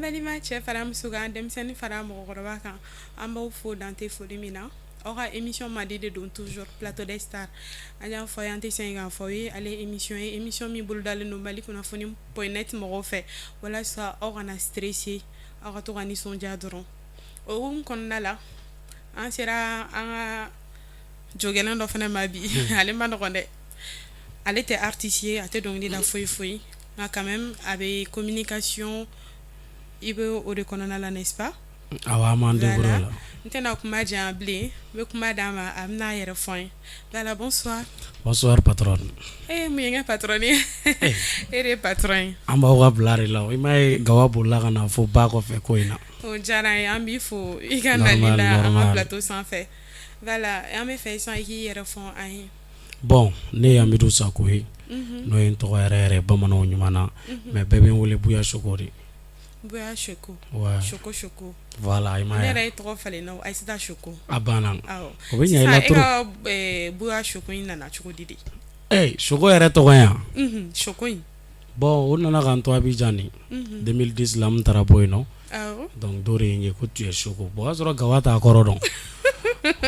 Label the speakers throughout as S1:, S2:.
S1: balima cɛ fara muso kan denmisɛnnin fara mɔgɔkɔrɔba kan an b'aw fo dan tɛ foli min na aw ka émission mandi de don toujours plateau des stars an y'a fɔ yan tɛ sɛgɛn k'a fɔ ye ale émission ye émission min bolodalen don Mali kunnafoni point net mɔgɔw fɛ walasa aw kana stressé aw ka to ka nisɔndiya dɔrɔn o hukumu kɔnɔna la an sera an ka jɔgɛlɛn dɔ fana ma bi ale ma nɔgɔn dɛ ale tɛ artiste ye a tɛ dɔnkili la foyi foyi nka quand même a bɛ communication i bɛ o de kɔnɔna la n'est-ce pas
S2: awɔ an b'an débrouiller la
S1: n tɛna kuma jan bilen n bɛ kuma d'a ma a bɛna a yɛrɛ fɔ an ye Lala bonsoir
S2: bonsoir patronne
S1: mun ye n ka patronne ye e de ye patron ye
S2: an b'aw ka bila de la i m'a ye gawa bolila ka na fo ba kɔfɛ ko in na
S1: o diyara an ye an b'i fo i ka nali la an ka plateau sanfɛ voilà an bɛ fɛ sisan i k'i yɛrɛ fɔ an ye
S2: bon ne ye Amidu Sako ye n'o ye n tɔgɔ yɛrɛ yɛrɛ bamananw ɲuman na mais bɛɛ bɛ n wele Buya Soko de
S1: Buya Soko
S2: ouais
S1: Soko
S2: voilà i m'a ye
S1: ne yɛrɛ ye tɔgɔ falen na Ayisata Soko
S2: a banna
S1: awɔ
S2: o bɛ ɲɛ i la trop
S1: sisan e ka Buya Soko in nana cogo di de
S2: Soko yɛrɛ tɔgɔ yan
S1: Soko in
S2: bon o nana ka n to Abidjan de 2010 la n taara bɔ yen nɔ
S1: awɔ
S2: donc dɔ de ye n ye ko tu es Soko bon o y'a sɔrɔ gawa t'a kɔrɔ dɔn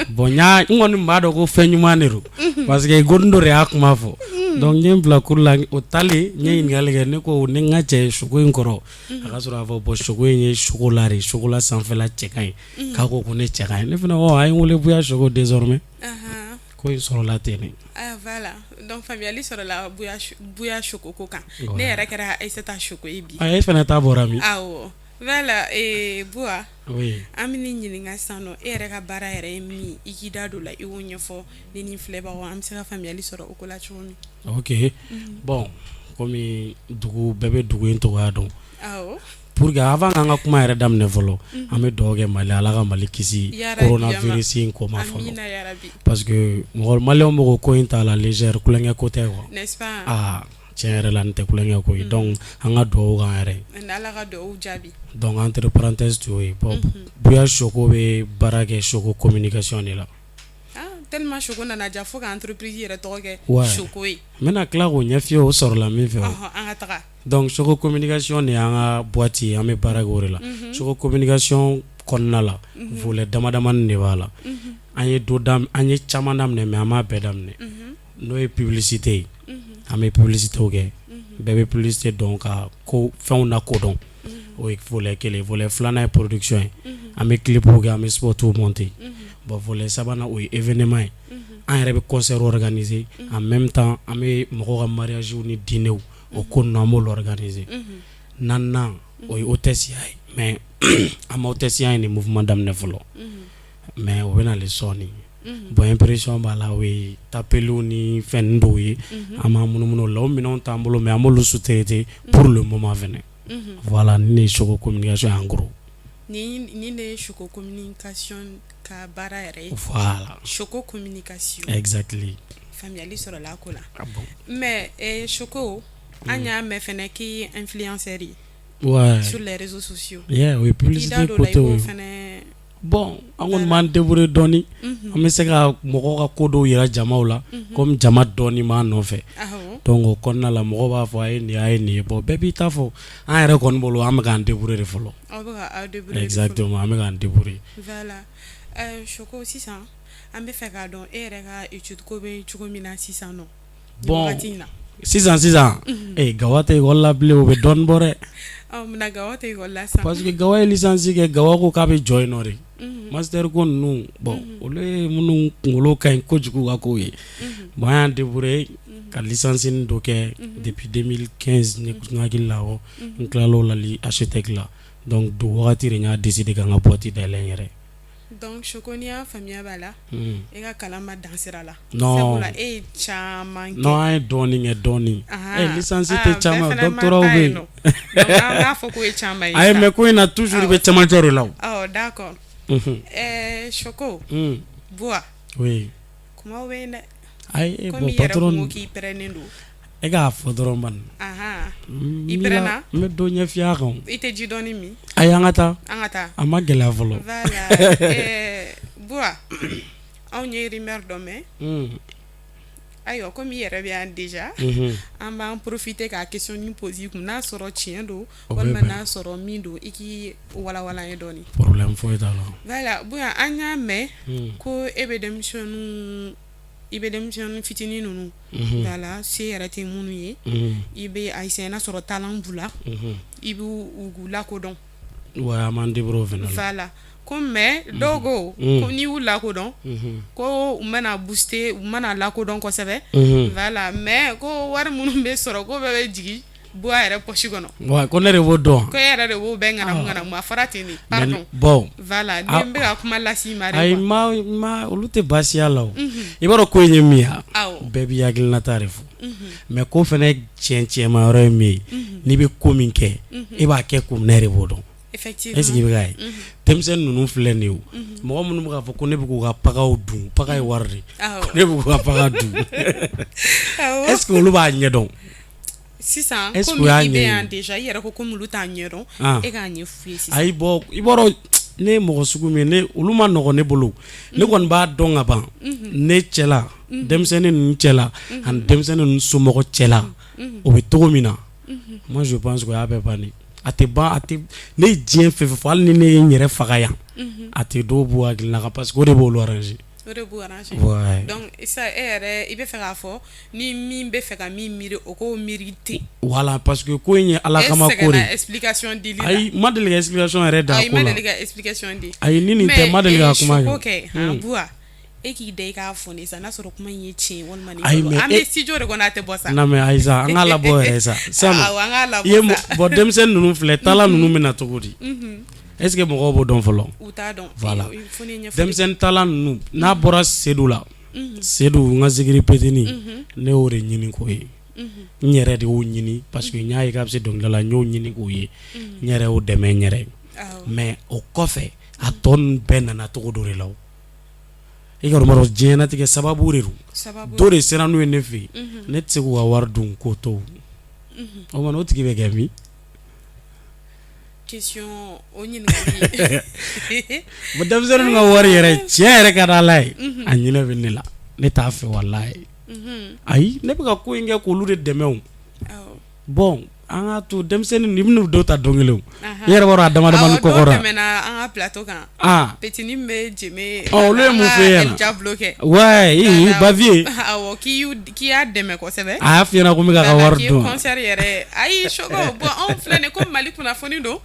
S2: bon n kɔni b'a dɔn ko fɛn ɲuman de don parce que godin dɔ de y'a kuma fɔ donc n ye n bila cour la o talen n ye ɲininkali kɛ ne ko ni n ka cɛ Soko in kɔrɔ a ka sɔrɔ a fɔ bon Soko in ye Sokola de Sokola sanfɛla cɛ ka ɲi k'a ko ne cɛ ka ɲi ne fana a ye n wele Buya Soko désormais ko in sɔrɔla ten ne
S1: voilà donc faamuyali sɔrɔla Buya Soko ko kan ne yɛrɛ kɛra Ayisata Soko ye bi
S2: e fana ta bɔra min
S1: awɔ voilà Buya
S2: oui
S1: an bɛ nin ɲininka sisan nɔ e yɛrɛ ka baara yɛrɛ ye min i k'i da don la i y'o ɲɛfɔ ne ni filɛbagaw an bɛ se ka faamuyali sɔrɔ o ko la cogo min
S2: ok bon komi dugu bɛɛ bɛ dugu in tɔgɔya dɔn
S1: awɔ
S2: pour que avant k'an ka kuma yɛrɛ daminɛ fɔlɔ an bɛ dugawu kɛ Mali Ala ka Mali kisi coronavirus in ko ma fɔlɔ parce que maliyɛnw bɛ ko in ta la légère kulonkɛ ko tɛ quoi
S1: n'est-ce pas
S2: tiɲɛ yɛrɛ la nin tɛ kulonkɛ ko ye donc an ka dugawu k'an yɛrɛ ye
S1: Ala ka dugawu jaabi
S2: donc entre parenthèses tu ye bon Buya Soko bɛ baara kɛ Soko communication de la
S1: tellement Soko nana ja fo ka entreprise yɛrɛ tɔgɔ kɛ Soko ye
S2: n bɛna tila k'o ɲɛf'i ye o sɔrɔla min fɛ
S1: an ka taga
S2: donc Soko communication de y'an ka boîte ye an bɛ baara kɛ o de la Soko communication kɔnɔna la volet damadamanin de b'a la an ye caman daminɛ mais an m'a bɛɛ daminɛ n'o ye publicité ye an bɛ publicité kɛ bɛɛ bɛ publicité dɔn ka ko fɛnw lakodɔn o ye volet kelen volet filanan ye production ye an bɛ clipw kɛ an bɛ sportw monter bon volet sabanan o ye événement ye an yɛrɛ bɛ concert organiser en même temps an bɛ mɔgɔw ka mariage ni dîner o ko ninnu an b'olu organiser naaninan o ye hôtesse ya ye mais an ma hôtesse ya ye ni mouvement daminɛ fɔlɔ mais o bɛ na le sɔɔni bon impression b'a la o ye tapeliw ni fɛn dɔw ye an b'an munumunu o la o minɛnw t'an bolo mais an b'olu sous-traiter pour le moment fɛnɛ voilà ni ne ye Soko communication en gros
S1: ni ne ye Soko communication ka baara yɛrɛ ye
S2: voilà
S1: Soko communication
S2: exactly
S1: faamuyali sɔrɔla a ko la mais Soko an y'a mɛn fɛnɛ k'i influenceur ye sur les réseaux sociaux
S2: o ye publicité côté o bon an kɔni b'an débrouiller dɔɔni an bɛ se ka mɔgɔw ka ko dɔw yira jamaw la comme jama dɔɔni b'an nɔfɛ donc o kɔnɔna la mɔgɔw b'a fɔ a ye nin ye bon bɛɛ b'i ta fɔ an yɛrɛ kɔni bolo an bɛ k'an débrouiller de fɔlɔ exactement an bɛ k'an débrouiller
S1: voilà Soko sisan an bɛ fɛ k'a dɔn e yɛrɛ ka étude ko bɛ cogo min na sisan nɔ
S2: bon sisan gawa tɛ école la bilen o bɛ dɔɔni bɔ dɛ
S1: munna gawa tɛ école la sisan
S2: parce que gawa ye licence kɛ gawa ko k'a bɛ jɔ yen nɔ de master ko ninnu bon olu ye minnu kunkolo ka ɲi kojugu ka kow ye bon an y'an débrouiller ka licence dɔ kɛ depuis 2015 ne hakili la n tilal'o la architecte la donc do wagati de n y'a décidé ka n ka boîte dayɛlɛ n yɛrɛ
S1: donc Soko n'i y'a faamuya b'a la e ka kalan ma dan sira la
S2: non
S1: sabula e ye caman kɛ
S2: non an ye dɔɔni kɛ dɔɔni licence tɛ caman doctorat bɛ yen
S1: donc an b'a fɔ k'o ye caman ye
S2: ayi mais ko in na toujours bɛ camancɛ de la
S1: o d'accord Soko Buya
S2: oui
S1: kumaw bɛ yen dɛ
S2: ayi
S1: komi i yɛrɛ ko k'i pɛrɛnnen don
S2: e k'a fɔ dɔrɔn bani
S1: i pɛrɛnna
S2: n bɛ dɔ ɲɛf'i a kan
S1: i tɛ ji dɔɔni min
S2: ayi an ka taa a ma gɛlɛya fɔlɔ
S1: voilà Buya anw ye rumeur dɔ mɛn ayiwa komi i yɛrɛ bɛ yan déjà an b'an profiter k'a question ni poser kun n'a sɔrɔ tiɲɛ don walima n'a sɔrɔ min don i k'i walawala an ye dɔɔni
S2: problème foyi t'a la
S1: voilà Buya an y'a mɛn ko e bɛ denmisɛnnin fitinin ninnu voilà se yɛrɛ tɛ minnu ye i bɛ a essayer n'a sɔrɔ talent b'u la i b'u lakodɔn
S2: ouais an m'an débrouiller o fana la
S1: voilà ko mais dɔw ko ko n'i y'u lakodɔn ko u mana booster u mana lakodɔn kosɛbɛ voilà mais ko wari minnu bɛ sɔrɔ ko bɛɛ bɛ jigin Buya yɛrɛ poche kɔnɔ
S2: ouais ko ne de b'o dɔn
S1: ko e yɛrɛ de b'o bɛɛ ŋanamu a fara ten de pardon
S2: bon
S1: voilà ni n bɛ ka kuma las'i ma de
S2: ayi ma olu tɛ baasi y'a la o i b'a dɔn ko in ye min ye bɛɛ b'i hakilinata de fɔ mais ko fana tiɲɛma yɔrɔ ye min ye n'i bɛ ko min kɛ e b'a kɛ ko ne de b'o dɔn
S1: effectivement
S2: est-ce que i bɛ k'a ye denmisɛnnin ninnu filɛ nin ye o mɔgɔ minnu bɛ k'a fɔ ko ne bɛ k'u ka pagaw dun paga ye wari de ne bɛ k'u ka paga dun est-ce que olu b'a ɲɛdɔn
S1: sisan komi i bɛ yan déjà i yɛrɛ ko komi olu t'a ɲɛdɔn e k'a ɲɛ f'u ye sisan
S2: ayi bɔ i b'a dɔn ne ye mɔgɔ sugu min ye olu ma nɔgɔn ne bolo ne kɔni b'a dɔn ka ban ne cɛla denmisɛnnin ninnu cɛla ani denmisɛnnin ninnu somɔgɔ cɛla o bɛ cogo min na moi je pense que o y'a bɛɛ bannen a tɛ ban ne ye diɲɛ fɛn fɛn fɔ hali ni ne ye n yɛrɛ faga yan a tɛ dɔw b'u hakilina kan parce que o de b'olu arranger
S1: o de b'u arranger
S2: ouais
S1: donc ça e yɛrɛ i bɛ fɛ k'a fɔ ni min bɛ fɛ ka min miiri o k'o miiri ten
S2: voilà parce que ko in ye ala kama ko de
S1: e sɛgɛnna explication dili la
S2: ayi ma deli ka explication yɛrɛ da ko la
S1: ayi ma deli ka explication di
S2: ayi ni nin tɛ ma deli ka kuma
S1: mais kɛ Buya e k'i da i k'a fɔ ne sa n'a sɔrɔ kuma in ye tiɲɛ walima
S2: ayi
S1: ni an bɛ studio de kɔnɔ a tɛ bɔ sa
S2: non mais ayi sa an k'a labɔ yɛrɛ sa sama
S1: awɔ an k'a labɔ sa
S2: bon denmisɛnnin ninnu filɛ tala ninnu bɛ na cogo di est-ce que mɔgɔw b'o dɔn fɔlɔ
S1: u t'a dɔn
S2: voilà denmisɛnnin tala ninnu n'a bɔra sedu la sedu n ka zikiri petini ne y'o de ɲini k'o ye n yɛrɛ de y'o ɲini parce que n y'a ye k'a bɛ se dɔnkili la n y'o ɲini k'o ye n yɛrɛ y'o dɛmɛ n yɛrɛ mais o kɔfɛ a tɔ ninnu bɛɛ nana cogo dɔ de la o i ka dɔn diɲɛlatigɛ sababu de don dɔ de sera n'u ye ne fɛ yen ne tɛ se k'u ka wari dun k'o to o mana o tigi bɛ kɛ min
S1: question o ɲininkali
S2: bon denmisɛnnin ka wari yɛrɛ tiɲɛ yɛrɛ ka di Ala ye a ɲinɛ bɛ ne la ne t'a fɛ walahi ayi ne bɛ ka ko in kɛ k'olu de dɛmɛ o bon an ka to denmisɛnnin i bɛna dɔw ta dɔnkili o i yɛrɛ b'a dɔn a damadama ni kɔkɔra
S1: dɔw tɛmɛna an ka plateau kan petini bɛ jɛmɛ
S2: olu ye mun f'e ɲɛna
S1: Diablo kɛ
S2: ouais Bavier
S1: awɔ k'i y'a dɛmɛ kosɛbɛ
S2: a y'a f'i ɲɛna ko n bɛ ka wari dun
S1: concert yɛrɛ ayi chogo bon anw filɛ nin ko Mali kunnafoni don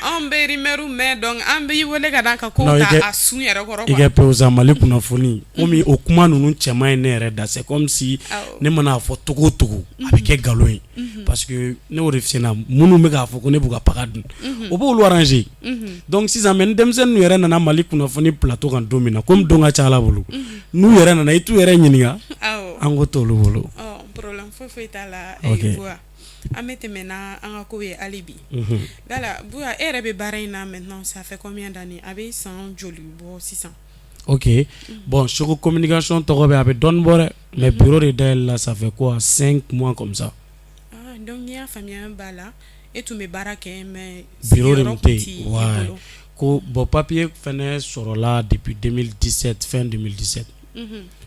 S1: anw bɛ rumeur mɛn donc an b'i wele ka d'an ka ko ta a sun yɛrɛ kɔrɔ
S2: i kɛ pewu sa Mali kunnafoni komi o kuma ninnu cɛman ye ne yɛrɛ da c'est comme si ne mana fɔ togo togo a bɛ kɛ nkalon ye parce que ne y'o de f'i ɲɛna minnu bɛ k'a fɔ ko ne b'u ka paga dun o b'olu arranger donc sisan mais ni denmisɛnnin yɛrɛ nana Mali kunnafoni plateau kan don min na komi don ka ca Ala bolo n'u yɛrɛ nana i t'u yɛrɛ ɲininka an ko t'olu bolo
S1: problème foyi t'a la Buya an bɛ tɛmɛ na an ka ko ye hali bi voilà Buya e yɛrɛ bɛ baara in na maintenant ça fait combien d'années a bɛ san joli bɔ sisan
S2: ok bon Choco communication tɔgɔ bɛ a bɛ dɔɔnin bɔ dɛ mais bureau de dayɛlɛ la ça fait quoi 5 mois comme ça
S1: donc n'i y'a faamuya b'a la e tun bɛ baara kɛ mais
S2: bureau de tɛ yen ouais ko bon papier fɛnɛ sɔrɔla depuis 2017 fin 2017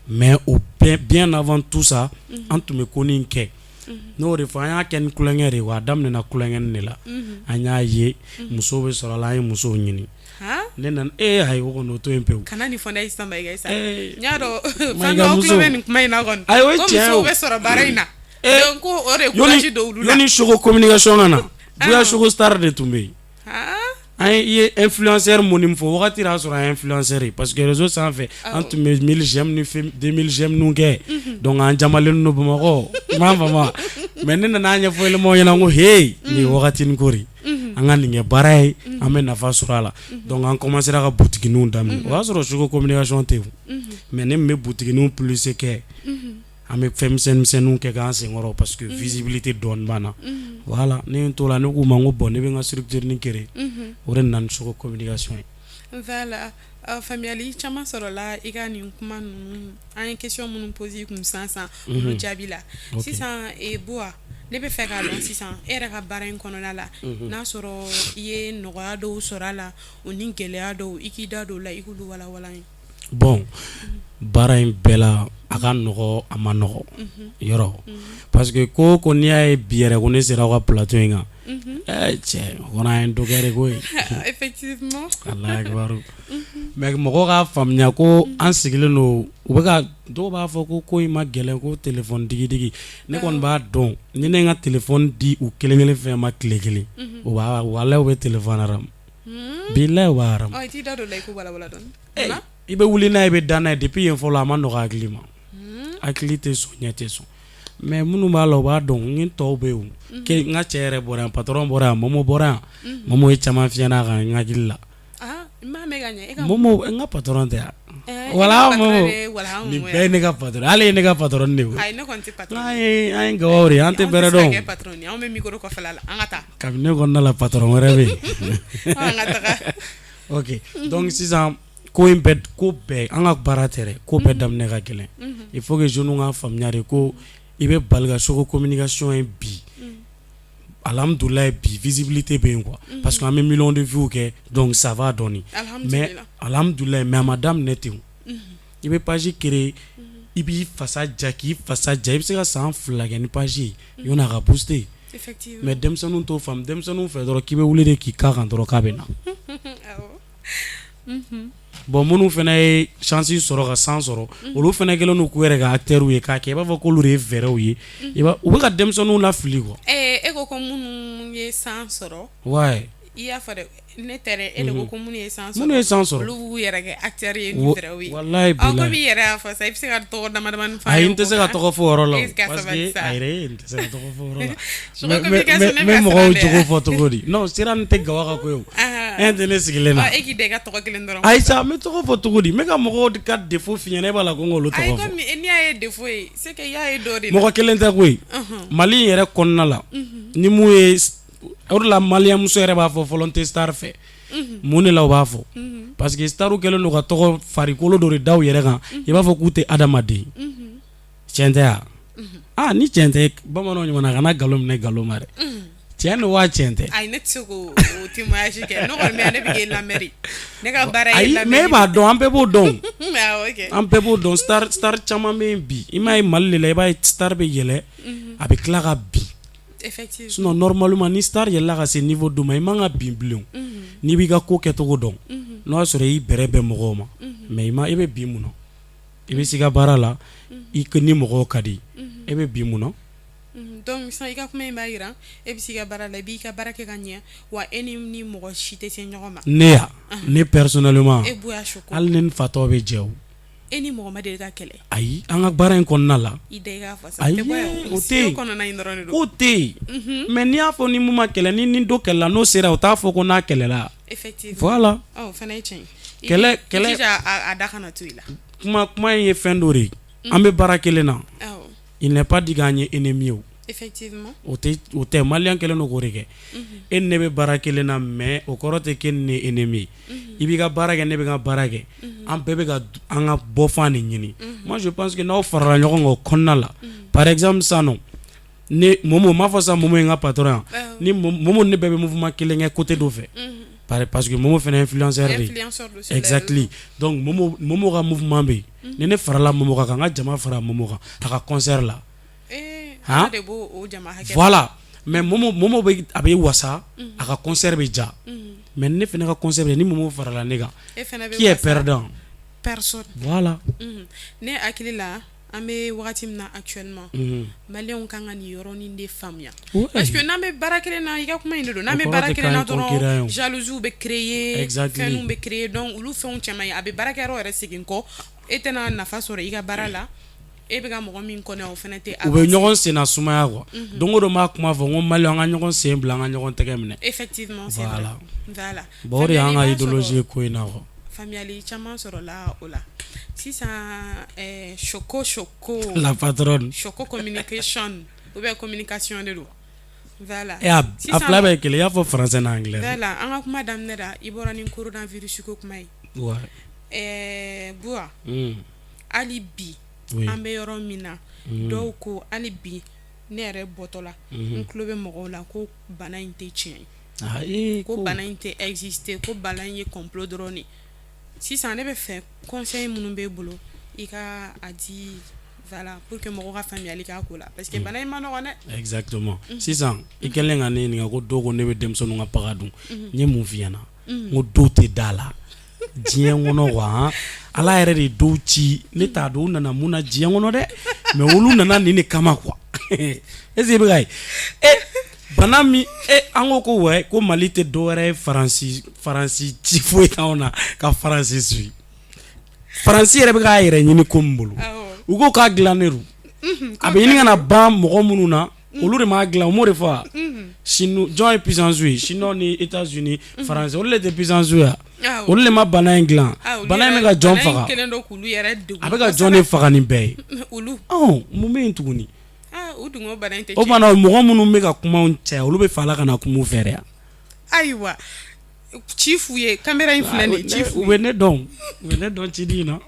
S2: mais au bien avant tout ça an tun bɛ ko nin kɛ n'o de fɔ an y'a kɛ ni kulonkɛ de ye wa a daminɛna kulonkɛni de la an y'a ye musow bɛ sɔrɔ a la an ye musow ɲini ne nana ayi o kɔni o to yen pewu
S1: kana nin fɔ ne ye sisan Mayiga Isa n y'a dɔn fɛn dɔw tulo bɛ nin kuma in na kɔni ko musow bɛ sɔrɔ baara in na donc ko o de courage dɔ olu la
S2: yoni Choco communication ka na Buya Choco star de tun bɛ yen an ye influenceur minnu fɔ wagati y'a sɔrɔ an ye influenceur ye parce que réseau sanfɛ an tun bɛ 1000 j'aime ni 2000 j'aime ninnu kɛ donc an jamalen don Bamakɔ i m'a faamu mais ne nana ɲɛfɔ yɛlɛmaw ɲɛna ko hey nin ye wagatinin ko de an ka nin kɛ baara ye an bɛ nafa sɔrɔ a la donc an commencera ka boutiquininw daminɛ o y'a sɔrɔ Choco communication tɛ yen mais ne min bɛ boutiquininw plus kɛ an bɛ fɛn misɛnninw kɛ k'an senkɔrɔ parce que visibilité dɔɔnin b'an na voilà ne ye n t'o la ne k'u ma n ko bon ne bɛ n ka structure ni créer o de nana ni Choco communication ye
S1: voilà faamuyali caman sɔrɔla i ka nin kuma ninnu an ye question minnu poser kun sisan olu jaabi la sisan Buya ne bɛ fɛ k'a dɔn sisan e yɛrɛ ka baara in kɔnɔna la n'a sɔrɔ i ye nɔgɔya dɔw sɔrɔ a la o ni gɛlɛya dɔw i k'i da don o la i k'olu walawala n ye
S2: bon baara in bɛɛ la a ka nɔgɔ a ma nɔgɔ yɔrɔ parce que ko n'i y'a ye bi yɛrɛ ko ne sera aw ka plateau in kan cɛ o kɔni an ye dɔ kɛ de koyi
S1: effectivement
S2: Allahu akibaru mais mɔgɔw k'a faamuya ko an sigilen don u bɛ ka dɔw b'a fɔ ko in ma gɛlɛn ko téléphone digi ne kɔni b'a dɔn ni ne ye n ka téléphone di u kelen kelen fɛn ma tile kelen u b'a walahi u bɛ téléphone aram bilahi u b'a aram
S1: i t'i da don la i ko walawala dɔɔni
S2: i bɛ wuli n'a ye i bɛ da n'a ye depuis yen fɔlɔ a ma nɔgɔ hakili ma hakili tɛ sɔn ɲɛ tɛ sɔn mais minnu b'a la u b'a dɔn ni tɔw bɛ yen n ka cɛ yɛrɛ bɔra yan patron bɔra yan Momo bɔra yan Momo ye caman fiyɛ n'a kan n hakili la Momo n ka patron tɛ yan wala Momo nin bɛɛ ye ne ka patron ale ye ne ka patron de ye
S1: ayi ne kɔni tɛ patron
S2: an ye gawaw de an tɛ bɛrɛ dɔn
S1: anw bɛ micro kɔfɛla la an ka taa
S2: kabini kɔnɔna la patron wɛrɛ bɛ yen
S1: an ka taga
S2: ok donc sisan ko in bɛɛ ko bɛɛ an ka baara tɛ dɛ ko bɛɛ daminɛ ka gɛlɛn il faut que jeunes ka faamuya de ko i bɛ bali ka soko communication ye bi alhamdulilayi bi visibilité bɛ yen quoi parce que an bɛ millions de vues kɛ donc ça va dɔɔni mais alhamdulilayi mais a ma daminɛ ten i bɛ page créer i b'i fasa ja k'i fasa ja i bɛ se ka san 2 kɛ ni page ye yanni a ka booster mais denmisɛnninw t'o faamu denmisɛnninw fɛ dɔrɔn k'i bɛ wuli de k'i k'a kan dɔrɔn k'a bɛ na bon minnu fana ye chance sɔrɔ ka san sɔrɔ olu fana kɛlen don k'u yɛrɛ ka acteurs ye k'a kɛ i b'a fɔ k'olu de ye vɛrɛw ye u bɛ ka denmisɛnninw lafili quoi
S1: e ko minnu ye san sɔrɔ
S2: ouais
S1: i y'a fɔ dɛ ne tɛ dɛ e de ko minnu ye san sɔrɔ
S2: minnu ye san sɔrɔ
S1: olu b'u yɛrɛ kɛ acteurs ye ni vɛrɛw ye
S2: wallahi bilahi
S1: ko b'i yɛrɛ y'a fɔ sa i bɛ se ka tɔgɔ dama dama fɔ
S2: ayi n tɛ se ka tɔgɔ fɔ o yɔrɔ la parce que a yɛrɛ n tɛ se ka tɔgɔ fɔ o yɔrɔ la n bɛ mɔgɔw jogo fɔ cogo di non sira nin tɛ gawa ka ko ye o e tɛ ne sigilen na
S1: e k'i da i ka tɔgɔ kelen dɔrɔn
S2: ayi sa n bɛ tɔgɔ fɔ cogo di n bɛ ka mɔgɔw ka défaut f'i ɲɛna e b'a la ko n k'olu tɔgɔ fɔ
S1: ayi n'i y'a ye défaut ye c'est que i y'a ye dɔ de la
S2: mɔgɔ kelen tɛ koyi Mali yɛrɛ kɔnɔna la ni mun ye o de la maliyɛn muso yɛrɛ b'a fɔ fɔlɔ n tɛ star fɛ mun de la u b'a fɔ parce que starw kɛlen don ka tɔgɔ farikolo dɔ de da u yɛrɛ kan i b'a fɔ k'u tɛ adamaden tiɲɛ tɛ wa ni tiɲɛ tɛ bamananw ɲuman kana nkalon minɛ nkalon ma dɛ tiɲɛ don wa tiɲɛ tɛ
S1: ayi ne tɛ se k'o témoignage kɛ ne kɔni bɛ yan ne bɛ k'e lamɛn ne ka baara ye lamɛn
S2: mais e b'a dɔn an bɛɛ b'o dɔn
S1: ok
S2: an bɛɛ b'o dɔn star caman bɛ yen bi i m'a ye Mali de la i b'a ye star bɛ yɛlɛ a bɛ tila ka bin
S1: effectivement
S2: sinon normalement ni star yɛlɛla ka se niveau dɔ ma i man ka bin bilen n'i b'i ka ko kɛcogo dɔn n'o y'a sɔrɔ i bɛrɛ bɛn mɔgɔw ma mais i bɛ bin mun na i bɛ s'i ka baara la i ni mɔgɔw ka di e bɛ bin mun na
S1: donc sisan i ka kuma in b'a jira e bɛ s'i ka baara la i b'i ka baara kɛ ka ɲɛ wa e ni mɔgɔ si tɛ se ɲɔgɔn ma
S2: ne personnellement
S1: e bonya soko
S2: hali ne ni fatɔ bɛ jɛ o
S1: e ni mɔgɔ ma deli ka kɛlɛ
S2: ayi an ka baara in kɔnɔna la
S1: i da i k'a fɔ
S2: ayi o tɛ yen o tɛ yen mais n'i y'a fɔ ni mun ma kɛlɛ ni dɔ kɛlɛla n'o sera o t'a fɔ ko n'a kɛlɛla
S1: effectivement
S2: voilà
S1: o fana ye tiɲɛ ye
S2: kɛlɛ
S1: a da kana to i la
S2: kuma in ye fɛn dɔ de ye an bɛ baara kelen na il n'est pas dit k'an ye ennemi ye o
S1: effectivement
S2: o tɛ maliyɛn kɛlen don k'o de kɛ e ni ne bɛ baara kelen na mais o kɔrɔ tɛ k'e ni ne ye ennemi ye i b'i ka baara kɛ ne bɛ ka baara kɛ an bɛɛ bɛ ka an ka bɔfan de ɲini moi je pense que n'aw farala ɲɔgɔn kan o kɔnɔna la par exemple sisan nɔ ne Momo m'a fɔ sisan Momo ye n ka patron ye ni Momo ne bɛɛ bɛ mouvement kelen kɛ côté dɔ fɛ parce que Momo fana influenceur de ye exactly donc Momo ka mouvement bɛ yen ni ne farala Momo kan n ka jama fara Momo kan a ka concert la voilà mais Momo bɛ a bɛ wasa a ka concert bɛ ja mais ne fana ka concert bɛ ni Momo farala ne kan qui est perdant
S1: personne
S2: voilà
S1: ne hakili la an bɛ wagati min na actuellement maliyɛnw kan ka nin yɔrɔnin de faamuya parce que n'an bɛ baara kelen na i ka kuma in de don n'an bɛ baara kelen na dɔrɔn jalousies bɛ créer fɛnw bɛ créer donc olu fɛnw caman ye a bɛ baarakɛyɔrɔ yɛrɛ segin kɔ e tɛna nafa sɔrɔ i ka baara la e bɛ ka mɔgɔ min kɔnɔ o fana tɛ
S2: u bɛ ɲɔgɔn senna sumaya quoi don o don m'a kuma fɔ n ko maliyɛnw an ka ɲɔgɔn sen bila an ka ɲɔgɔn tɛgɛ minɛ
S1: effectivement c'est vrai voilà
S2: bon o de y'an ka idéologie ye ko in na quoi
S1: faamuyali caman sɔrɔla o la sisan Choco
S2: la patronne
S1: Choco communication ou bien communication de don voilà
S2: a fila bɛɛ ye kelen i y'a fɔ français n'a anglais
S1: voilà an ka kuma daminɛ la i bɔra ni coronavirus ko kuma ye Buwa hali bi an bɛ yɔrɔ min na dɔw ko hali bi ne yɛrɛ bɔtɔla n tulo bɛ mɔgɔw la ko bana in tɛ tiɲɛ ye ko bana in tɛ exister ko bana in ye complot dɔrɔn de sisan ne bɛ fɛ conseil minnu b'e bolo i ka a di voilà pour que mɔgɔw ka faamuyali k'a ko la parce que bana in ma nɔgɔn dɛ.
S2: Exactement. Sisan i kɛlen ka ne ɲininka ko dɔw ko ne bɛ denmisɛnninw ka paga dun n ye mun f'i ɲɛna n ko dɔw tɛ da la diɲɛ kɔnɔ quoi ala yɛrɛ de dɔw ci ne t'a dɔn u nana mun na diɲɛ kɔnɔ dɛ mais olu nana nin de kama quoi est-ce que i bɛ ka ye bana min an ko ko ouais ko Mali tɛ dɔwɛrɛ ye Faransi ci foyi t'anw na ka Faransi suit Faransi yɛrɛ bɛ k'a yɛrɛ ɲini ko min bolo u ko k'a dilannen don a bɛ ɲini ka na ban mɔgɔ minnu na olu de m'a dilan o m'o de fɔ Chine jɔn ye puissance ye Chine ni États-Unis Faransi olu de tɛ puissance ye olu de ma bana in dilan bana in bɛ ka jɔn faga a bɛ ka jɔn de faga nin bɛɛ ye mun bɛ yen tuguni o bana mɔgɔ minnu bɛ ka kumaw caya olu bɛ fɛ Ala ka na kuma u fɛ dɛ
S1: ayiwa ci f'u ye caméra in filɛ nin ci f'u
S2: u bɛ ne dɔn Cidi in na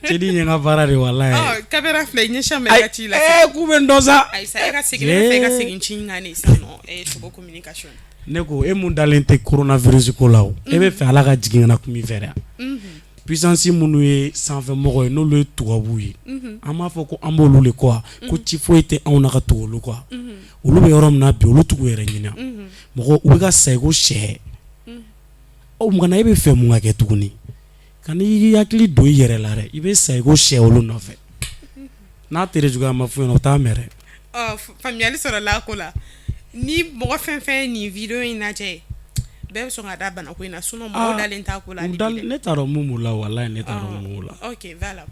S2: Cidi in ye n ka baara de walayi
S1: caméra filɛ ɲɛsin bɛ ka ci la
S2: k'u bɛ n dɔn sa
S1: ayisa e ka segin ne fɛ e ka segin ci in kan de sisan nɔ Sogo communication
S2: ne ko e mun dalen tɛ coronavirus ko la o e bɛ fɛ Ala ka jigin ka na kuma i fɛ dɛ puissance minnu ye sanfɛmɔgɔ ye n'olu ye tubabuw ye an b'a fɔ ko an b'olu le kɔ ko ci foyi tɛ anw na ka tugu olu kɔ olu bɛ yɔrɔ min na bi olu tugu yɛrɛ ɲina mɔgɔ u bɛ ka sa i ko sɛ o mun na e bɛ fɛ mun ka kɛ tuguni ka n'i hakili don i yɛrɛ la dɛ i bɛ sa i ko sɛ olu nɔfɛ n'a tere juguya ma f'u ɲɛna o t'a mɛn dɛ.
S1: Faamuyali sɔrɔla a ko la ni mɔgɔ fɛn fɛn ye nin video in lajɛ bɛɛ bɛ sɔn ka da bana ko in na sinon mɔgɔw dalen t'a ko la
S2: ne t'a dɔn mun b'u la walayi ne t'a dɔn mun b'u la.
S1: Ok voilà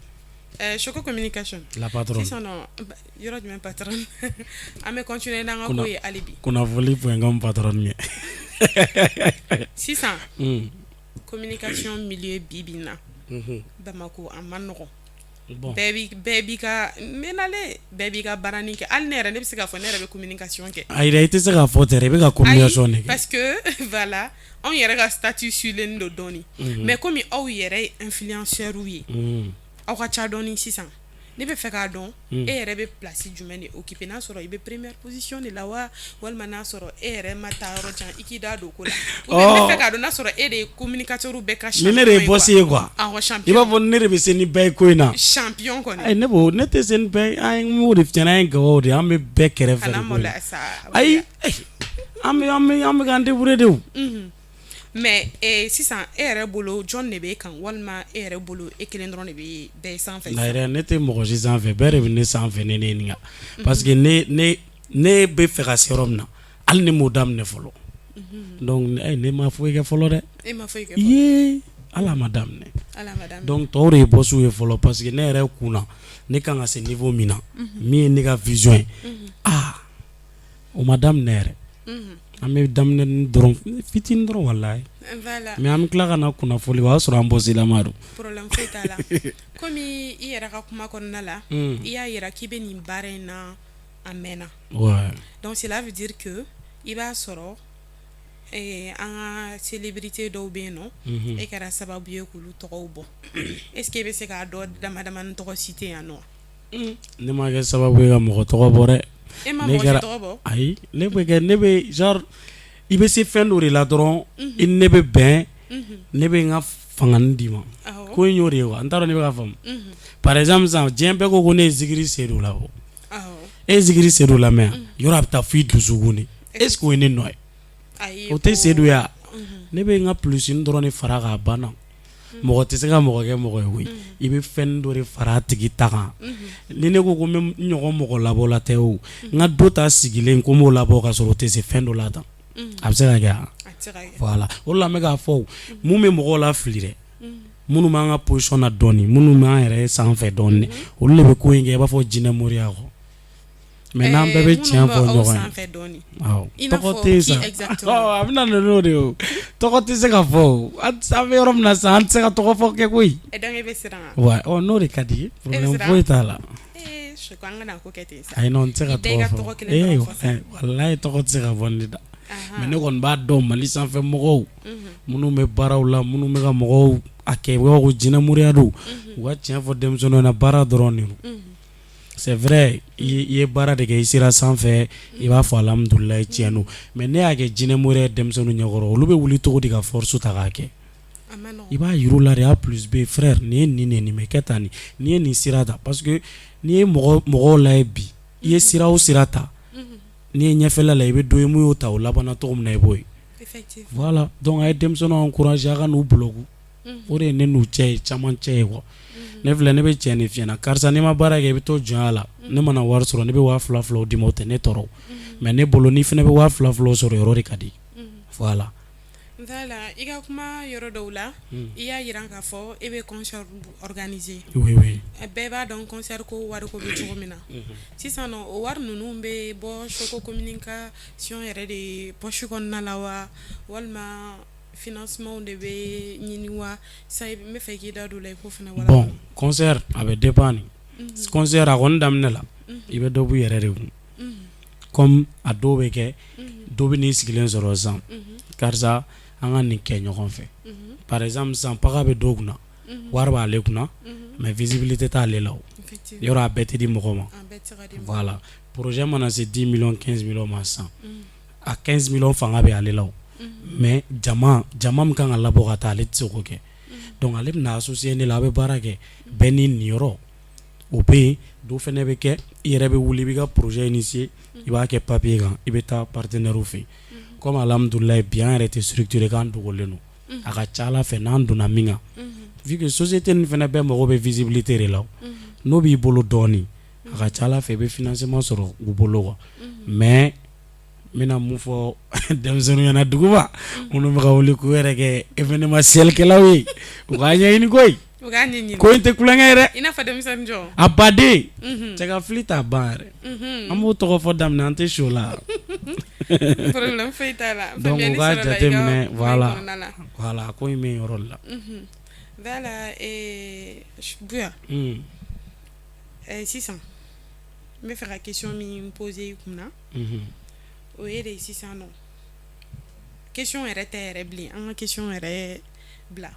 S1: Choco communication
S2: la patronne
S1: sisan nɔ yɔrɔ jumɛn patronne an bɛ continuer n'an ka ko ye hali bi
S2: kunnafoli point patronne ɲɛ
S1: sisan communication milieu bi bi in na Bamako a man nɔgɔn bɛɛ b'i ka menale bɛɛ b'i ka baaranin kɛ hali ne yɛrɛ ne bɛ se k'a fɔ ne yɛrɛ bɛ communication kɛ
S2: ayi dɛ i tɛ se k'a fɔ tɛ dɛ i bɛ ka communication de kɛ
S1: parce que voilà anw yɛrɛ ka statut sulen don dɔɔni mais komi aw yɛrɛ ye influenceurs ye aw ka ca dɔɔni sisan ne bɛ fɛ k'a dɔn e yɛrɛ bɛ place jumɛn de occuper n'a sɔrɔ i bɛ première position de la wa walima n'a sɔrɔ e yɛrɛ ma taa yɔrɔ jan i k'i da don ko la ne bɛ fɛ k'a dɔn n'a sɔrɔ e de ye communicateur bɛɛ ka champion
S2: ni ne de ye boss ye quoi
S1: champion
S2: i b'a fɔ ne de bɛ se ni bɛɛ ye ko in na
S1: champion kɔni
S2: ne tɛ se ni bɛɛ an m'o de f'i ɲɛna an ye gawaw de an bɛ bɛɛ kɛrɛfɛ de ko ye ayi an bɛ k'an débrouiller de o
S1: mais sisan e yɛrɛ bolo jɔn de bɛ kan walima e yɛrɛ bolo e kelen dɔrɔn de bɛ bɛɛ sanfɛ
S2: sisan ne tɛ mɔgɔ si sanfɛ bɛɛ de bɛ ne sanfɛ ne ɲininka parce que ne bɛ fɛ ka se yɔrɔ min na hali ne m'o daminɛ fɔlɔ donc ne ma foyi kɛ fɔlɔ dɛ
S1: e ma foyi kɛ fɔlɔ
S2: ye ala ma daminɛ donc tɔw de ye bossiw ye fɔlɔ parce que ne yɛrɛ kunna ne kan ka se niveau min na min ye ne ka vision ye o ma daminɛ yɛrɛ an bɛ daminɛ dɔrɔn fitinin dɔrɔn walayi mais an bɛ tila ka na kunnafoli o y'a sɔrɔ an bɔsilama don
S1: problème foyi t'a la komi i yɛrɛ ka kuma kɔnɔna la i y'a yira k'i bɛ nin baara in na a mɛnna donc cela veut dire que i b'a sɔrɔ an ka célébrité dɔw bɛ yen nɔ e kɛra sababu ye k'olu tɔgɔw bɔ est-ce que i bɛ se k'a dɔ damadamani tɔgɔ citer yan nɔ
S2: ne ma kɛ sababu ye ka mɔgɔ tɔgɔ bɔ dɛ
S1: e ma mɔgɔ si tɔgɔ bɔ
S2: ayi ne bɛ genre i bɛ se fɛn dɔ de la dɔrɔn i ni ne bɛ bɛn ne bɛ n ka fangani d'i ma ko in y'o de ye wa n t'a dɔn ne bɛ ka faamu par exemple sisan diɲɛ bɛɛ ko ne ye zikiri seerew la o e ye zikiri seerew la mɛ yɔrɔ a bɛ taa f'i dusukun de est ce que o ye ne nɔ ye o tɛ seereya ne bɛ n ka plusini dɔrɔn de fara k'a banna mɔgɔ tɛ se ka mɔgɔ kɛ mɔgɔ ye koyi i bɛ fɛn dɔ de fara a tigi ta kan ni ne ko ko n bɛ ɲɔgɔn mɔgɔ labɔ la tɛ o n ka dɔ ta sigilen ko n b'o labɔ ka sɔrɔ o tɛ se fɛn dɔ la tan a bɛ se ka kɛ voilà o de la n bɛ k'a fɔ mun bɛ mɔgɔw la fili dɛ minnu b'an ka position na dɔɔni minnu b'an yɛrɛ sanfɛ dɔɔni olu de bɛ ko in kɛ i b'a fɔ jinɛ moriya kɔ mais n'an bɛɛ bɛ tiɲɛ fɔ ɲɔgɔn ye tɔgɔ tɛ yen sa a bɛ na n'o de ye o tɔgɔ tɛ se ka fɔ o an bɛ yɔrɔ min na sisan an tɛ se ka tɔgɔ fɔ kɛ koyi wa n'o de ka di ye problème foyi t'a la ayi non n tɛ se ka tɔgɔ fɔ walayi tɔgɔ tɛ se ka fɔ ne da mais ne kɔni b'a dɔn Mali sanfɛ mɔgɔw minnu bɛ baaraw la minnu bɛ ka mɔgɔw a kɛ i b'a fɔ ko jinɛ moriya don u ka tiɲɛ fɔ denmisɛnninw na baara dɔrɔn de don c'est vrai i ye baara de kɛ i sera sanfɛ i b'a fɔ alhamdulilayi tiɲɛ don mais ne y'a kɛ jinɛ moriya ye denmisɛnninw ɲɛkɔrɔ olu bɛ wuli cogo di ka force ta k'a kɛ i b'a yir'u la de A plus B frère ni ye nin nin bɛ kɛ tan nin ni ye nin sira ta parce que ni ye mɔgɔw layɛ bi i ye sira o sira ta ni ye ɲɛfɛla la i bɛ dɔ ye mun y'o ta o labanna cogo min na i b'o ye voilà donc a ye denmisɛnninw encourager a ka n'u bloku o de ye ne n'u cɛ ye caman cɛ ye quoi ne filɛ ne bɛ tiɲɛ de f'i ɲɛna karisa n'i ma baara kɛ i bɛ to jɔnya la ne mana wari sɔrɔ ne bɛ 2000 d'i ma o tɛ ne tɔɔrɔ mais ne bolo ni fana bɛ 2000 sɔrɔ yɔrɔ de ka di voilà.
S1: Voilà, i ka kuma yɔrɔ dɔw la i y'a jira k'a fɔ e bɛ concert organiser
S2: oui oui
S1: bɛɛ b'a dɔn concert ko wari ko bɛ cogo min na sisan nɔ o wari ninnu bɛ bɔ Choco communication yɛrɛ de poche kɔnɔna la wa walima financement de bɛ ɲini wa sa n bɛ fɛ k'i da don o la i ko fana wala
S2: bon concert a bɛ dépend concert a kɔni daminɛ la i bɛ dɔ b'i yɛrɛ de kun comme a dɔw bɛ kɛ dɔ bɛ n'i sigilen sɔrɔ sisan karisa an ka nin kɛ ɲɔgɔn fɛ par exemple sisan paga bɛ dɔw kunna wari b'ale kunna mais visibilité t'ale la o yɔrɔ a bɛɛ tɛ di mɔgɔ ma voilà projet mana se 10 millions 15 millions ma sisan a 15 millions fanga bɛ ale la o mais jama min kan ka labɔ ka taa ale tɛ se k'o kɛ donc ale bɛna associer ne la a bɛ baara kɛ bɛɛ ni nin yɔrɔ o bɛ yen dɔw fana bɛ kɛ i yɛrɛ bɛ wuli i b'i ka projet initier i b'a kɛ papier kan i bɛ taa partenaire fɛ comme alhamdulilayi bi an yɛrɛ tɛ structuré k'an dogolen don a ka ca Ala fɛ n'an donna min kan vu que société nin fana bɛɛ mago bɛ visibilité de la n'o b'i bolo dɔɔnin a ka ca Ala fɛ i bɛ financement sɔrɔ u bolo quoi mais n bɛna mun fɔ denmisɛnninw ɲɛna duguba minnu bɛ ka wuli k'u yɛrɛ kɛ événementiel kɛlaw ye u k'a ɲɛɲini koyi ko in tɛ kulonkɛ ye dɛ
S1: i n'a fɔ denmisɛnnin jɔ
S2: a baden cɛ ka fili t'a ban yɛrɛ an b'o tɔgɔ fɔ daminɛ an tɛ si o la
S1: problème foyi t'a la
S2: donc u k'a jateminɛ voilà ko in bɛ yɔrɔ de la
S1: voilà Buya sisan n bɛ fɛ ka question min poser i kunna o ye de sisan nɔ question yɛrɛ tɛ yɛrɛ bilen an ka question yɛrɛ bila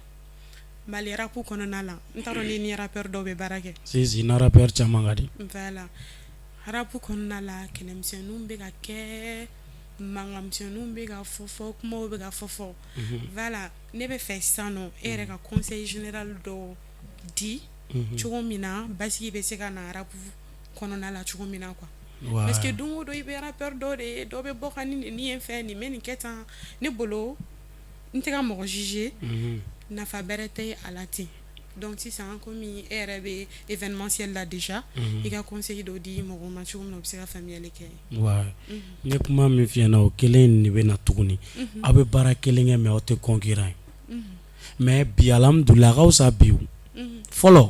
S1: Mali rap kɔnɔna la n t'a dɔn ni rappeur dɔw bɛ baara kɛ
S2: si na rappeur caman ka di
S1: voilà rap kɔnɔna la kɛlɛmisɛnninw bɛ ka kɛ mankanmisɛnninw bɛ ka fɔ kumaw bɛ ka fɔ voilà ne bɛ fɛ sisan nɔ e yɛrɛ ka conseil général dɔ di cogo min na basigi bɛ se ka na rap kɔnɔna la cogo min na quoi parce que don o don i bɛ rappeur dɔ de ye dɔ bɛ bɔ ka nin ye fɛn nin bɛ nin kɛ tan ne bolo n tɛ ka mɔgɔ juger nafa bɛrɛ tɛ a la ten donc sisan komi e yɛrɛ bɛ événementiel la déjà i ka conseil dɔ di mɔgɔw ma cogo min na u bɛ se ka faamuyali kɛ
S2: wa n ye kuma min f'i ɲɛna o kelen de bɛ na tuguni aw bɛ baara kelen kɛ mais aw tɛ concurrent ye mais bi alhamdulilayi a ka fisa bi fɔlɔ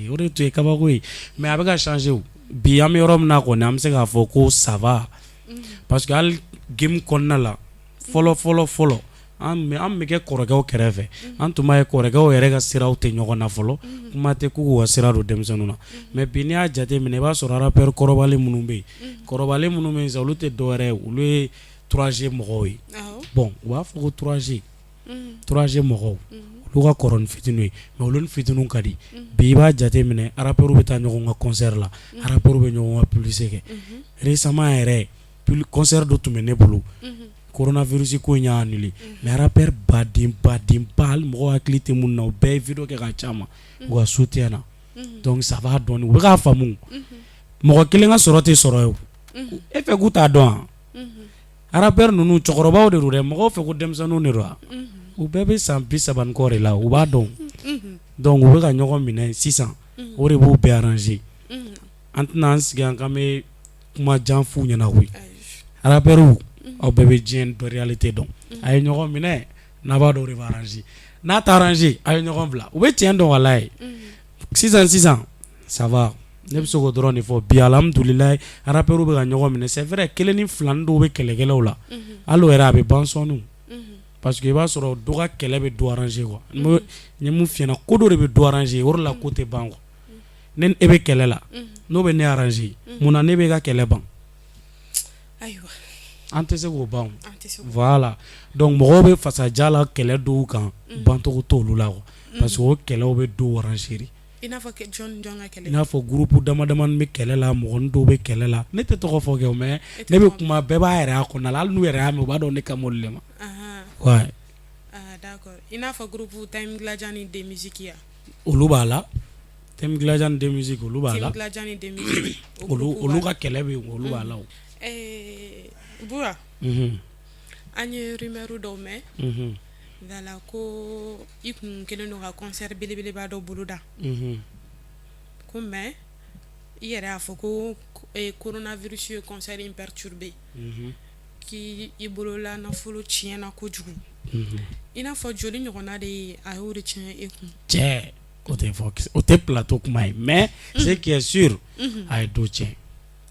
S2: o de tun ye kabako ye mais a bɛ ka changer o bi an bɛ yɔrɔ min na kɔni an bɛ se k'a fɔ ko ça va parce que hali game kɔnɔna la fɔlɔ an bɛ kɛ kɔrɔkɛw kɛrɛfɛ an tun b'a ye kɔrɔkɛw yɛrɛ ka siraw tɛ ɲɔgɔn na fɔlɔ kuma tɛ k'u ka sira don denmisɛnninw na mais bi n'i y'a jateminɛ i b'a sɔrɔ rappeur kɔrɔbalen minnu bɛ yen kɔrɔbalen minnu bɛ yen sisan olu tɛ dɔwɛrɛ ye olu ye 3G mɔgɔw ye bon u b'a fɔ ko 3G mɔgɔw olu ka kɔrɔ ni fitininw ye mais olu ni fitininw ka di bi i b'a jateminɛ rappeur bɛ taa ɲɔgɔn ka concert la rappeur bɛ ɲɔgɔn ka publicité kɛ récemment yɛrɛ concert dɔ tun bɛ ne bolo coronavirus ko in y'a annulé mais rappeur baden hali mɔgɔw hakili tɛ mun na u bɛɛ ye video kɛ ka ca ma u ka soutien na donc ça va dɔɔnin u bɛ k'a faamu mɔgɔ kelen ka sɔrɔ tɛ sɔrɔ ye e fɛ k'u t'a dɔn rappeur ninnu cɛkɔrɔbaw de don dɛ mɔgɔw fɛ ko denmisɛnninw de don u bɛɛ bɛ san 30 ni kɔ de la u b'a dɔn donc u bɛ ka ɲɔgɔn minɛ sisan o de b'u bɛɛ arranger an tɛna an sigi an kan bɛ kuma jan f'u ɲɛna koyi rappeur aw bɛɛ bɛ diɲɛ dɔ réalité dɔn a ye ɲɔgɔn minɛ n'a b'a dɔn o de b'a arranger n'a t'a arranger a ye ɲɔgɔn bila u bɛ tiɲɛ dɔn walayi sisan ça va ne bɛ se k'o dɔrɔn de fɔ bi alhamdulilayi rappeur bɛ ka ɲɔgɔn minɛ c'est vrai kelen ni fila ni dɔw bɛ kɛlɛkɛlaw la hali o yɛrɛ a bɛ ban sɔnniw parce que i b'a sɔrɔ dɔ ka kɛlɛ bɛ dɔ arranger quoi n ye mun f'i ɲɛna ko dɔ de bɛ dɔ arranger o de la ko tɛ ban quoi ne e bɛ kɛlɛ la n'o bɛ ne arranger munna ne bɛ ka kɛlɛ ban
S1: ayiwa
S2: an tɛ se k'o ban voilà donc mɔgɔw bɛ fasaja la kɛlɛ dɔw kan bancogo t'olu la quoi parce que o kɛlɛw bɛ dɔw arranger
S1: i n'a fɔ jɔn ka kɛlɛ
S2: i n'a fɔ groupe dama bɛ kɛlɛ la mɔgɔnin dɔw bɛ kɛlɛ la ne tɛ tɔgɔ fɔ kɛ mais ne bɛ kuma bɛɛ b'a yɛrɛ a kɔnɔna la hali n'u yɛrɛ y'a mɛn u b'a dɔn ne kan m'olu le ma ouais
S1: i n'a fɔ groupe Time Gladian ni de musique ya
S2: olu b'a la Time Gladian de musique olu b'a la
S1: Time Gladian ni de musique
S2: olu ka kɛlɛ bɛ yen olu b'a la o
S1: Bura an ye rumeur dɔw mɛn voilà ko i kun kelen don ka concert belebeleba dɔ boloda ko mais i yɛrɛ y'a fɔ ko coronavirus ye concert in perturbé ki i bolola nafolo tiɲɛna kojugu i n'a fɔ joli ɲɔgɔnna de a y'o de tiɲɛ e kun
S2: cɛ o tɛ plateau kuma ye mais ce qui est sûr a ye do tiɲɛ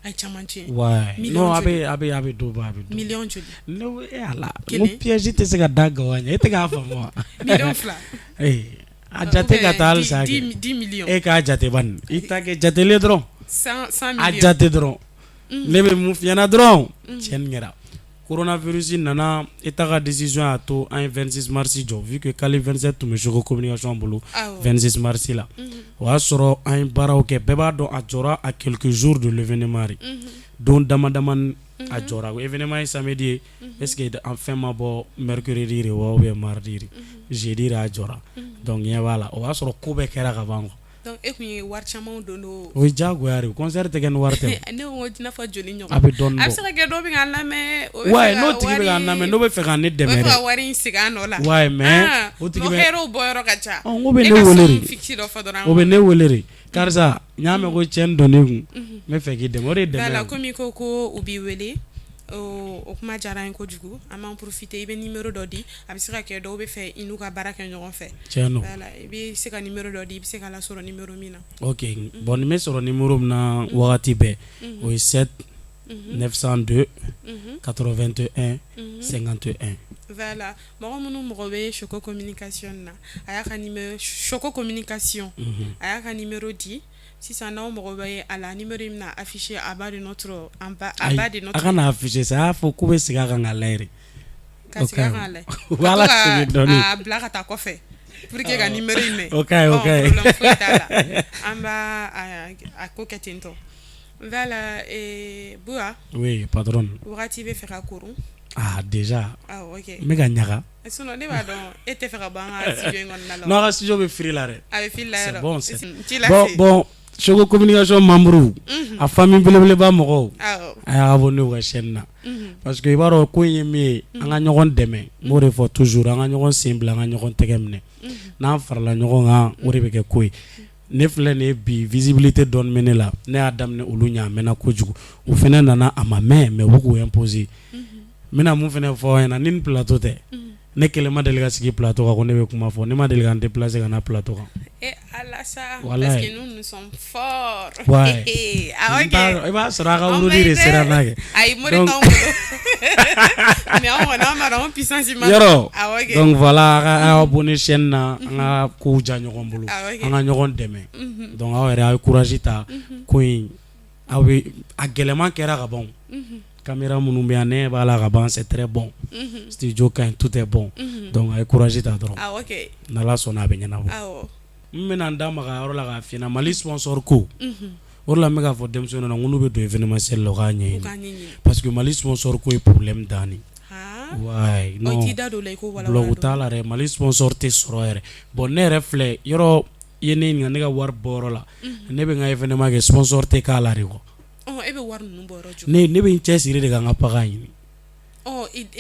S1: a ye caman tiɲɛ
S2: non a bɛ do bɔ a bɛ do
S1: million joli
S2: ne ala ko piège tɛ se ka da gawa ɲɛ e tɛ k'a faamu wa
S1: million fila
S2: a jate ka taa halisa
S1: 10 millions
S2: e k'a jate bani i ta kɛ jatelen dɔrɔn
S1: 100 millions
S2: a jate dɔrɔn ne bɛ mun f'i ɲɛna dɔrɔn tiɲɛni kɛra coronavirus nana État ka décision a to an ye 26 mars jɔ vu que k'ale 27 tun bɛ Choco communication bolo 26 mars la o y'a sɔrɔ an ye baaraw kɛ bɛɛ b'a dɔn a jɔra à quelques jours de l'événement don dama dama a jɔra o événement ye samedi ye est-ce que en fin ma bɔ mercredi de wa ou bien mardi jeudi a jɔra donc ɲɛ b'a la o y'a sɔrɔ ko bɛɛ kɛra ka ban
S1: donc e kun ye wari caman don
S2: o ye diyagoya de concert tɛ kɛ ni wari tɛ
S1: ne ko n'a fɔ joli ɲɔgɔn
S2: a bɛ dɔɔnin bɔ
S1: a bɛ se ka kɛ dɔ bɛ k'an lamɛn
S2: ouais n'o tigi bɛ k'an lamɛn n'o bɛ fɛ ka ne dɛmɛ
S1: dɛ o bɛ fɛ ka wari in segin a nɔ la
S2: ouais mais o tigi bɛ
S1: hɛrɛw bɔyɔrɔ ka ca
S2: o bɛ ne wele de o bɛ ne wele de karisa n y'a mɛn ko tiɲɛni dɔn ne kun n bɛ fɛ k'i dɛmɛ o de ye dɛmɛ ye
S1: voilà komi ko u b'i wele o kuma diyara n ye kojugu an b'an profiter i bɛ numéro dɔ di a bɛ se ka kɛ dɔw bɛ fɛ i n'u ka baara kɛ ɲɔgɔn fɛ
S2: tiɲɛ don
S1: voilà i bɛ se ka numéro dɔ di i bɛ se ka lasɔrɔ numéro min na
S2: ok bon nin bɛ sɔrɔ numéro min na wagati bɛɛ o ye 7 902 81 51
S1: voilà mɔgɔ minnu mɔgɔ bɛ Choco communication na a y'a ka numéro Choco communication a y'a ka numéro di sisan n'aw mɔgɔ bɛ a la numéro in bɛna afficher à bas de notre
S2: a kana afficher sa a y'a fɔ k'u bɛ segin a kan ka layɛ de
S1: ka segin a kan ka layɛ
S2: u b'a la segin dɔɔni
S1: a bila ka taa kɔfɛ pour que ka numéro in mɛn
S2: o ka ɲi
S1: problème foyi t'a la an b'a a ko kɛ ten tɔ voilà Bouba
S2: oui patron
S1: wagati bɛ fɛ ka koron
S2: ah déjà
S1: ok
S2: n bɛ ka ɲaga
S1: sinon ne b'a dɔn e tɛ fɛ ka bɔ an ka studio in kɔnɔna la
S2: non a ka studio bɛ firi la dɛ
S1: a bɛ firi la yɛrɛ
S2: c'est bon Choco communication membre a famille belebeleba mɔgɔw a y'a abonné u ka chaîne na parce que i b'a dɔn ko in ye min ye an ka ɲɔgɔn dɛmɛ n b'o de fɔ toujours an ka ɲɔgɔn sen bila an ka ɲɔgɔn tɛgɛ minɛ n'an farala ɲɔgɔn kan o de bɛ kɛ ko ye ne filɛ nin ye bi visibilité dɔɔni bɛ ne la ne y'a daminɛ olu ɲɛ a mɛnna kojugu u fana nana a ma mɛn mais u bɛ k'u imposer n bɛna mun fana fɔ aw ɲɛna ni nin plateau tɛ ne kelen ma deli ka sigi plateau kan ko ne bɛ kuma fɔ ne ma deli ka n déplacer ka na plateau kan
S1: ala sa
S2: parce
S1: que nous sommes forts
S2: ouais
S1: ok
S2: i b'a sɔrɔ a ka wurudi de sera n'a kɛ
S1: ayi mori t'anw bolo mais anw kɔni an b'a dɔn puissance ma
S2: yɔrɔ donc voilà a ka abonné chaîne na an ka kow ja ɲɔgɔn bolo an ka ɲɔgɔn dɛmɛ donc aw yɛrɛ a ye courage ta ko in aw bɛ a gɛlɛman kɛra ka ban caméra minnu bɛ yan ne b'a la ka ban c'est très bon studio ka ɲi tout est bon donc a ye courage ta dɔrɔn n'Ala sɔnna a bɛ ɲɛnabɔ n bɛna n da maga yɔrɔ la k'a f'i ɲɛna Mali sponsor ko o de la n bɛ k'a fɔ denmisɛnninw na n ko n'u bɛ don événementiel la u k'a ɲɛɲini parce que Mali sponsor ko ye problème dan de ouais non blog t'a la dɛ Mali sponsor tɛ sɔrɔ yɛrɛ bon ne yɛrɛ filɛ yɔrɔ i ye ne ɲininka ne ka wari bɔ yɔrɔ la ne bɛ n ka événement kɛ sponsor tɛ k'a la de quoi
S1: e bɛ wari ninnu bɔ yɔrɔ jumɛn
S2: ne bɛ n cɛsiri de ka n ka paga ɲini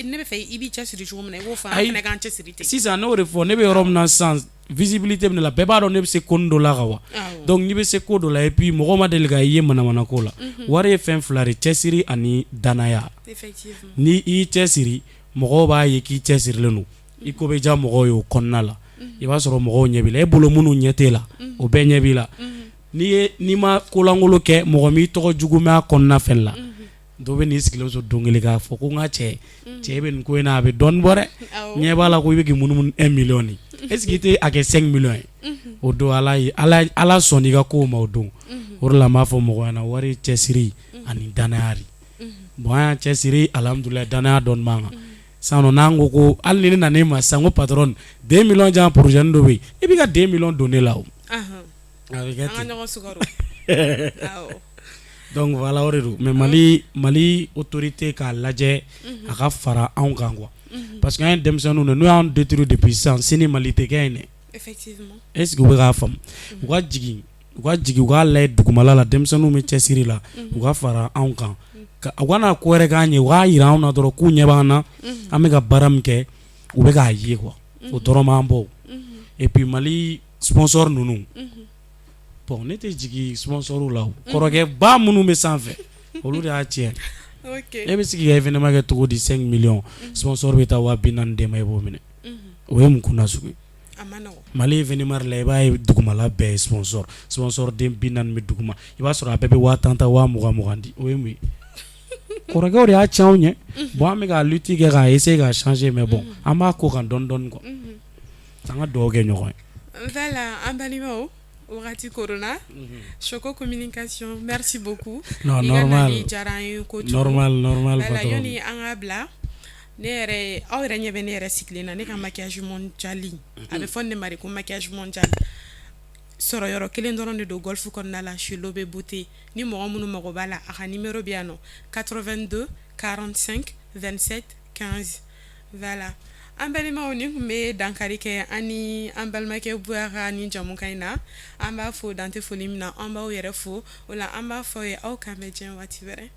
S1: ne bɛ fɛ i b'i cɛsiri cogo min na i b'o fɔ an fana k'an cɛsiri ten
S2: sisan ne y'o de fɔ ne bɛ yɔrɔ min na sisan visibilité min la bɛɛ b'a dɔn ne bɛ se ko dɔ la ka wa donc n'i bɛ se ko dɔ la et puis mɔgɔ ma deli ka i ye manamana ko la wari ye fɛn fila de cɛsiri ani danaya ni i cɛsiri mɔgɔw b'a ye k'i cɛsirilen don i ko bɛ diya mɔgɔw ye o kɔnɔna la i b'a sɔrɔ mɔgɔw ɲɛ b'i la e bolo minnu ɲɛ t'e la o bɛɛ ɲɛ b'i la n'i ma kolankolon kɛ mɔgɔ m'i tɔgɔ jugu mɛn a kɔnɔna fɛn la dɔ bɛ n'i sigilen so don kelen k'a fɔ ko n ka cɛ bɛ nin ko in na a bɛ dɔɔnin bɔ dɛ ɲɛ b'a la ko i bɛ k'i munumunu 1 million ye est ce que i tɛ a kɛ 5 millions ye o don ala sɔn n'i ka kow ma o don o de la n b'a fɔ mɔgɔw ɲɛna wari cɛsiri ani danaya de bon an y'an cɛsiri alhamdulilayi danaya dɔɔnin b'an kan sisan nɔ n'an ko hali ni ne nan'i ma sisan ko patron 2 millions jan projet dɔ bɛ yen i b'i ka 2 millions don ne la o a bɛ kɛ ten donc voilà o de don mais Mali autorité k'a lajɛ a ka fara anw kan quoi parce que an ye denmisɛnninw de n'u y'an détruire depuis sisan sini Mali tɛ kɛ yen dɛ.
S1: Effectivement.
S2: Est ce que u bɛ k'a faamu u ka jigin u k'a layɛ dugumala la denmisɛnninw bɛ cɛsiri la u ka fara anw kan u kana ko wɛrɛ k'an ye u k'a yira anw na dɔrɔn k'u ɲɛ b'an na an bɛ ka baara min kɛ u bɛ k'a ye quoi o dɔrɔn b'an bɔ et puis Mali sponsor ninnu bon ne tɛ jigin sponsorw la kɔrɔkɛba minnu bɛ sanfɛ olu de y'a tiɲɛ. E bɛ sigi ka événement kɛ cogo di 5 millions sponsor bɛ taa 40,000 d'e ma i b'o minɛ o ye mun kunna sugu ye. Mali événement la i b'a ye dugumala bɛɛ ye sponsor den 40 bɛ duguma i b'a sɔrɔ a bɛɛ bɛ 10,000 ta 20,000 di o ye mun ye kɔrɔkɛw de y'a tiɲɛ anw ɲɛ bon an bɛ ka lutte kɛ k'a essayer ka changer mais bon an b'a ko kan dɔɔni dɔɔni quoi an ka dugawu kɛ ɲɔgɔn ye.
S1: Voilà an balimaw wagati korona Choco Communication merci beaucoup.
S2: Non normal
S1: normal patron. Yani an ka bila ne yɛrɛ aw yɛrɛ ɲɛ bɛ ne yɛrɛ sigilen na ne ka maquillage mondial a bɛ fɔ ne ma de ko maquillage mondial sɔrɔ yɔrɔ kelen dɔrɔn de don golf kɔnɔna la chez Lobe Beauté ni mɔgɔ minnu mago b'a la a ka numéro bɛ yan nɔ 82 45 27 15 voilà an balimaw ni kun bɛ dankari kɛ ani an balimakɛ Buyaka ni jamukan in na an b'a fo dante foli min na an b'aw yɛrɛ fo o la an b'a fɔ ye aw kan bɛ diɲɛ waati wɛrɛ.